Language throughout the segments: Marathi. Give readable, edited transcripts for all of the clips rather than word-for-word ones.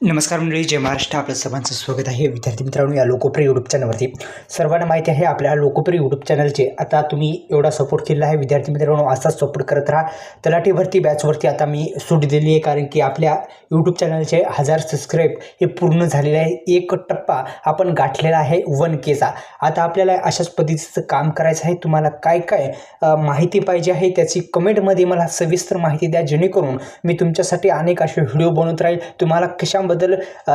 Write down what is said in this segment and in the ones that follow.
नमस्कार मंडळी, जय महाराष्ट्र. आपलं सर्वांचं स्वागत आहे. विद्यार्थी मित्रांनो, या लोकप्रिय यूट्यूब चॅनलवरती सर्वांना माहिती आहे आपल्या लोकप्रिय यूट्यूब चॅनलचे आता तुम्ही एवढा सपोर्ट केला आहे. विद्यार्थी मित्रांनो, असाच सपोर्ट करत राहा. तलाठी भरती बॅचवरती आता मी सूट दिली आहे, कारण की आपल्या यूट्यूब चॅनलचे 1000 सबस्क्राईब हे पूर्ण झालेले आहे. एक टप्पा आपण गाठलेला आहे 1Kचा. आता आपल्याला अशाच पद्धतीचं काम करायचं आहे. तुम्हाला काय काय माहिती पाहिजे आहे त्याची कमेंटमध्ये मला सविस्तर माहिती द्या, जेणेकरून मी तुमच्यासाठी अनेक असे व्हिडिओ बनवत राहील. तुम्हाला कशाबद्दल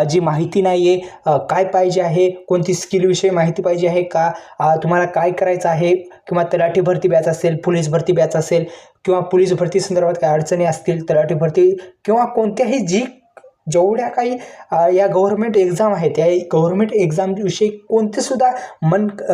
जी माहिती नाही आहे, काय पाहिजे आहे, कोणती स्किलविषयी माहिती पाहिजे आहे का, तुम्हाला काय करायचं आहे, किंवा तलाठी भरती बॅच असेल, पोलीस भरती बॅच असेल, किंवा पोलीस भरती संदर्भात काय अडचणी असतील, तलाठी भरती किंवा कोणत्याही जेवढ्या काही या गव्हर्नमेंट एक्झाम आहेत, त्या गव्हर्नमेंट एक्झामविषयी कोणतेसुद्धा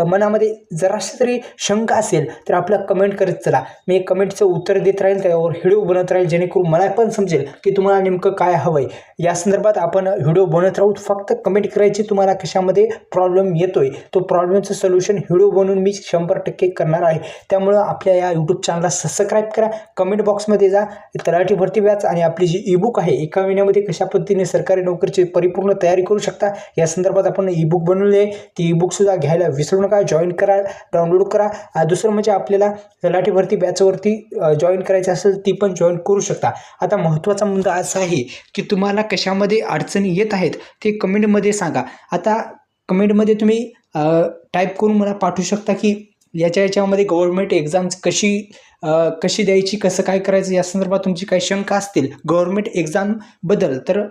मनामध्ये जराशी तरी शंका असेल तर आपलं कमेंट करत चला. मी कमेंटचं उत्तर देत राहील, त्यावर व्हिडिओ बनवत राहील, जेणेकरून मला पण समजेल की तुम्हाला नेमकं काय हवं आहे. या संदर्भात आपण व्हिडिओ बनवत राहू. फक्त कमेंट करायची, तुम्हाला कशामध्ये प्रॉब्लेम येतोय तो प्रॉब्लेमचं सोल्युशन व्हिडिओ बनवून मी 100% करणार आहे. त्यामुळं आपल्या या यूट्यूब चॅनलला सबस्क्राईब करा. कमेंट बॉक्समध्ये जा, तलाठी भरती बॅच आणि आपली जी ईबुक आहे, एका महिन्यामध्ये कशा पद्धतीने सरकारी नोकरीची परिपूर्ण तयारी करू शकता या संदर्भात आपण ईबुक बनवली आहे. ती ईबुकसुद्धा घ्यायला विसरू नका. जॉईन करा, डाउनलोड करा. दुसरं म्हणजे आपल्याला तलाठी भरती बॅचवरती जॉईन करायचं असेल ती पण जॉईन करू शकता. आता महत्त्वाचा मुद्दा असा आहे की तुम्हाला कशामध्ये अडचणी येत आहेत ते कमेंटमध्ये सांगा. आता कमेंटमध्ये तुम्ही टाईप करून मला पाठवू शकता की याच्यामध्ये गव्हर्नमेंट एक्झाम्स कशी द्यायची, कसं काय करायचं, या संदर्भात तुमची काही शंका असतील गव्हर्नमेंट एक्झामबद्दल तर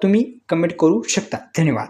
तुम्ही कमेंट करू शकता. धन्यवाद.